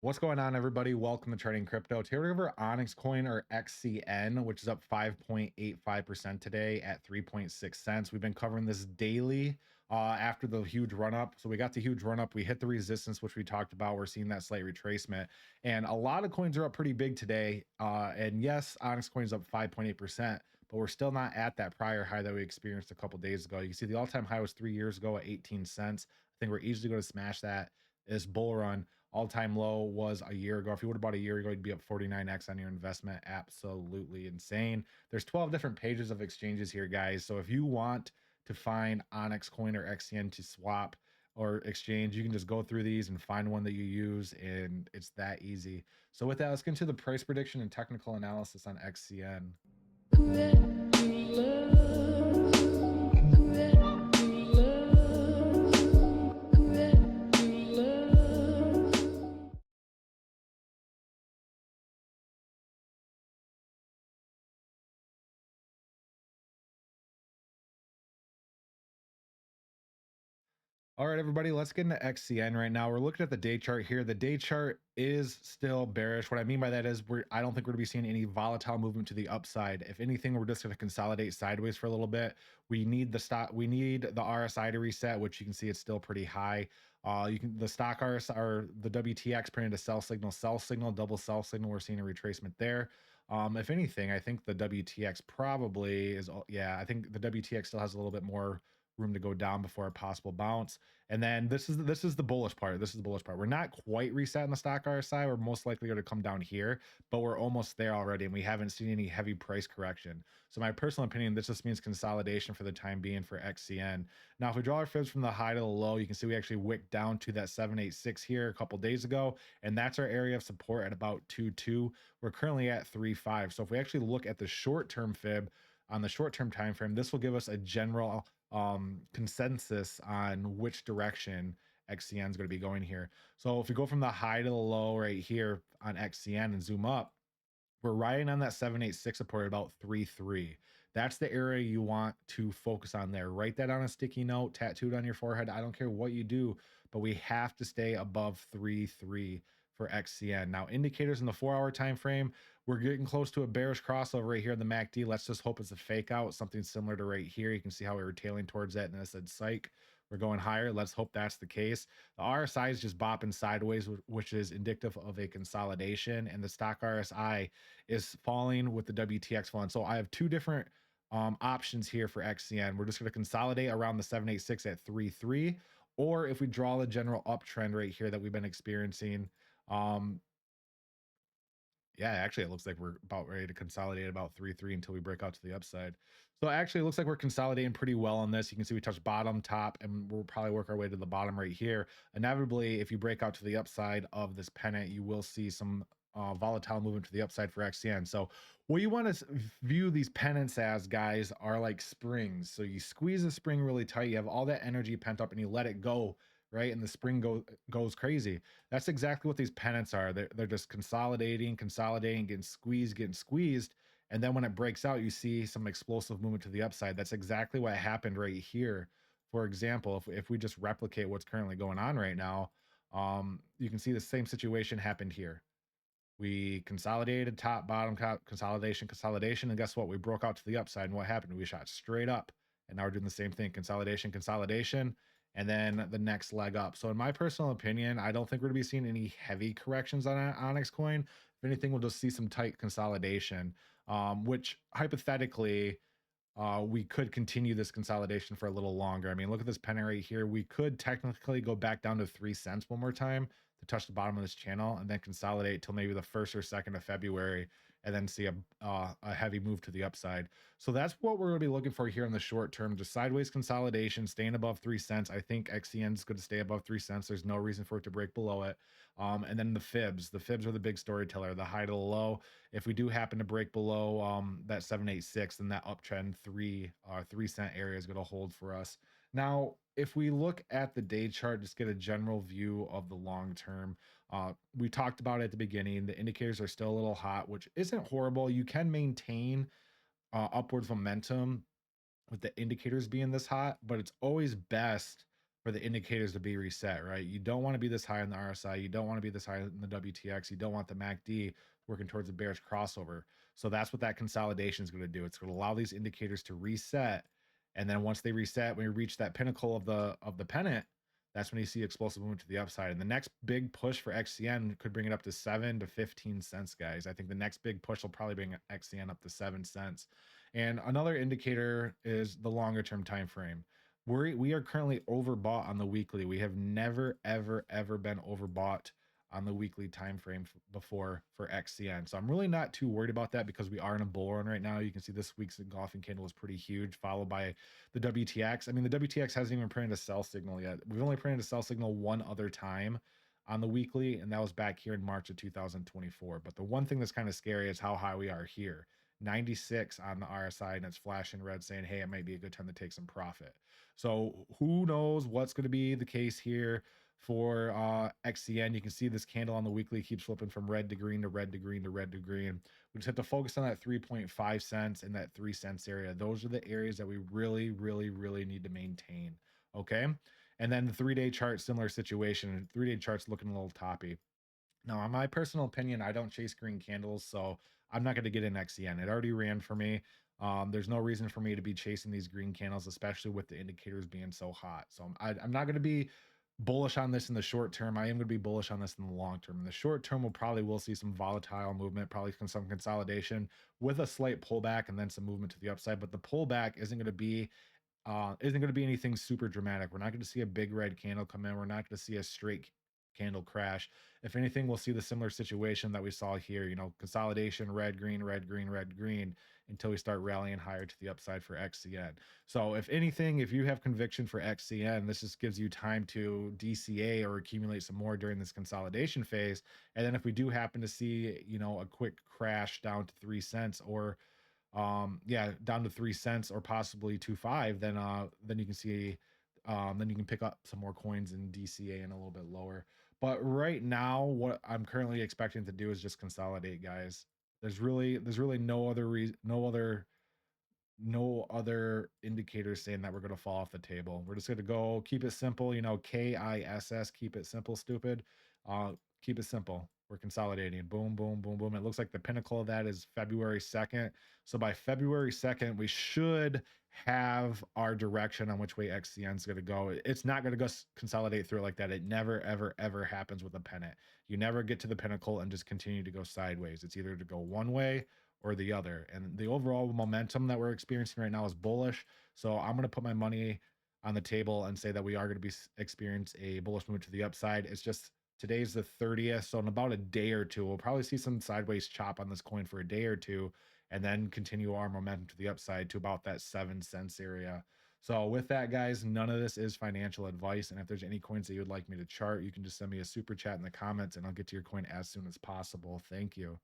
What's going on, everybody? Welcome to Trading Crypto. Today we're over Onyxcoin or XCN, which is up 5.85% today at 3.6 cents. We've been covering this daily after the huge run up. So we got the huge run up. We hit the resistance, which we talked about. We're seeing that slight retracement, and a lot of coins are up pretty big today. And yes, Onyxcoin is up 5.8%, but we're still not at that prior high that we experienced a couple days ago. You can see the all-time high was 3 years ago at 18 cents. I think we're easily going to smash that this bull run. All-time low was a year ago. If you would have bought a year ago, you'd be up 49x on your investment. Absolutely insane. There's 12 different pages of exchanges here, guys. So if you want to find Onyx Coin or XCN to swap or exchange, you can just go through these and find one that you use, and it's that easy. So with that, let's get into the price prediction and technical analysis on XCN. All right, everybody, let's get into XCN right now. We're looking at the day chart here. The day chart is still bearish. What I mean by that is I don't think we're gonna be seeing any volatile movement to the upside. If anything, we're just gonna consolidate sideways for a little bit. We need the RSI to reset, which you can see it's still pretty high. The stock RSI or the WTX printed a sell signal, double sell signal. We're seeing a retracement there. If anything, I think the WTX probably is, yeah, I think the WTX still has a little bit more room to go down before a possible bounce. And then this is the bullish part. This is the bullish part. We're not quite resetting the stock RSI. We're most likely going to come down here, but we're almost there already, and we haven't seen any heavy price correction. So my personal opinion, this just means consolidation for the time being for XCN. Now, if we draw our fibs from the high to the low, you can see we actually wicked down to that 786 here a couple days ago, and that's our area of support at about 2.2. We're currently at 3.5. So if we actually look at the short-term fib on the short-term time frame, this will give us a general consensus on which direction XCN is going to be going here. So if we go from the high to the low right here on XCN and zoom up, we're riding on that 786 support at about 3.3. That's the area you want to focus on there. Write that on a sticky note, tattooed on your forehead. I don't care what you do, but we have to stay above 3.3 for XCN. Now, indicators in the 4-hour time frame, we're getting close to a bearish crossover right here in the MACD. Let's just hope it's a fake out, something similar to right here. You can see how we were tailing towards that, and I said, psych, we're going higher. Let's hope that's the case. The RSI is just bopping sideways, which is indicative of a consolidation, and the stock RSI is falling with the WTX falling. So I have two different options here for XCN. We're just going to consolidate around the 786 at 3.3, or if we draw the general uptrend right here that we've been experiencing, um, yeah, actually, it looks like we're about ready to consolidate about 3.3 until we break out to the upside. So actually, it looks like we're consolidating pretty well on this. You can see we touched bottom, top, and we'll probably work our way to the bottom right here. Inevitably, if you break out to the upside of this pennant, you will see some volatile movement to the upside for XCN. So what you want to view these pennants as, guys, are like springs. So you squeeze the spring really tight, you have all that energy pent up, and you let it go, right? And the spring goes crazy. That's exactly what these pennants are. They're just consolidating, getting squeezed. And then when it breaks out, you see some explosive movement to the upside. That's exactly what happened right here. For example, if we just replicate what's currently going on right now, you can see the same situation happened here. We consolidated top, bottom, consolidation. And guess what? We broke out to the upside. And what happened? We shot straight up. And now we're doing the same thing, consolidation, and then the next leg up. So in my personal opinion, I don't think we're going to be seeing any heavy corrections on Onyx coin. If anything, we'll just see some tight consolidation, which hypothetically, we could continue this consolidation for a little longer. I mean, look at this pennant right here. We could technically go back down to 3 cents one more time to touch the bottom of this channel and then consolidate till maybe the 1st or 2nd of February, and then see a heavy move to the upside. So that's what we're going to be looking for here in the short term, just sideways consolidation, staying above 3 cents. I think XCN is going to stay above 3 cents. There's no reason for it to break below it. And then the fibs are the big storyteller, the high to the low. If we do happen to break below that 786, then that uptrend 3 cent area is going to hold for us. Now, if we look at the day chart, just get a general view of the long term. We talked about it at the beginning. The indicators are still a little hot, which isn't horrible. You can maintain upwards momentum with the indicators being this hot, but it's always best for the indicators to be reset, right? You don't want to be this high in the RSI. You don't want to be this high in the WTX. You don't want the MACD working towards a bearish crossover. So that's what that consolidation is going to do. It's going to allow these indicators to reset. And then once they reset, when we reach that pinnacle of the pennant, that's when you see explosive movement to the upside. And the next big push for XCN could bring it up to 7 to 15 cents, guys. I think the next big push will probably bring XCN up to 7 cents. And another indicator is the longer term time frame. We are currently overbought on the weekly. We have never ever been overbought on the weekly time frame before for XCN. So I'm really not too worried about that because we are in a bull run right now. You can see this week's engulfing candle is pretty huge, followed by the WTX. I mean, the WTX hasn't even printed a sell signal yet. We've only printed a sell signal one other time on the weekly, and that was back here in March of 2024. But the one thing that's kind of scary is how high we are here. 96 on the RSI, and it's flashing red saying, hey, it might be a good time to take some profit. So who knows what's going to be the case here for XCN. You can see this candle on the weekly keeps flipping from red to green to red to green to red to green. We just have to focus on that 3.5 cents and that 3 cents area. Those are the areas that we really need to maintain. Okay. And then the 3-day chart, similar situation. 3-day chart's looking a little toppy. Now, in my personal opinion, I don't chase green candles, so I'm not going to get in XCN. It already ran for me. There's no reason for me to be chasing these green candles, especially with the indicators being so hot. So I'm not going to be bullish on this in the short term. I am going to be bullish on this in the long term. In the short term, will see some volatile movement, probably some consolidation with a slight pullback and then some movement to the upside. But the pullback isn't going to be anything super dramatic. We're not going to see a big red candle come in. We're not going to see a straight candle crash. If anything, we'll see the similar situation that we saw here, consolidation, red, green, red, green, red, green, until we start rallying higher to the upside for XCN. So if anything, if you have conviction for XCN, this just gives you time to DCA or accumulate some more during this consolidation phase. And then if we do happen to see, a quick crash down to 3 cents or down to 3 cents or possibly 2.5, then you can see then you can pick up some more coins in DCA and a little bit lower. But right now, what I'm currently expecting to do is just consolidate, guys. There's really no other indicators saying that we're going to fall off the table. We're just going to go keep it simple, KISS, keep it simple, stupid. Keep it simple. We're consolidating. Boom, boom, boom, boom. It looks like the pinnacle of that is February 2nd. So by February 2nd, we should have our direction on which way XCN is going to go. It's not going to go consolidate through it like that. It never, ever happens with a pennant. You never get to the pinnacle and just continue to go sideways. It's either to go one way or the other. And the overall momentum that we're experiencing right now is bullish. So I'm going to put my money on the table and say that we are going to be experience a bullish move to the upside. It's just today's the 30th. So in about a day or two, we'll probably see some sideways chop on this coin for a day or two, and then continue our momentum to the upside to about that 7 cents area. So with that, guys, none of this is financial advice. And if there's any coins that you would like me to chart, you can just send me a super chat in the comments and I'll get to your coin as soon as possible. Thank you.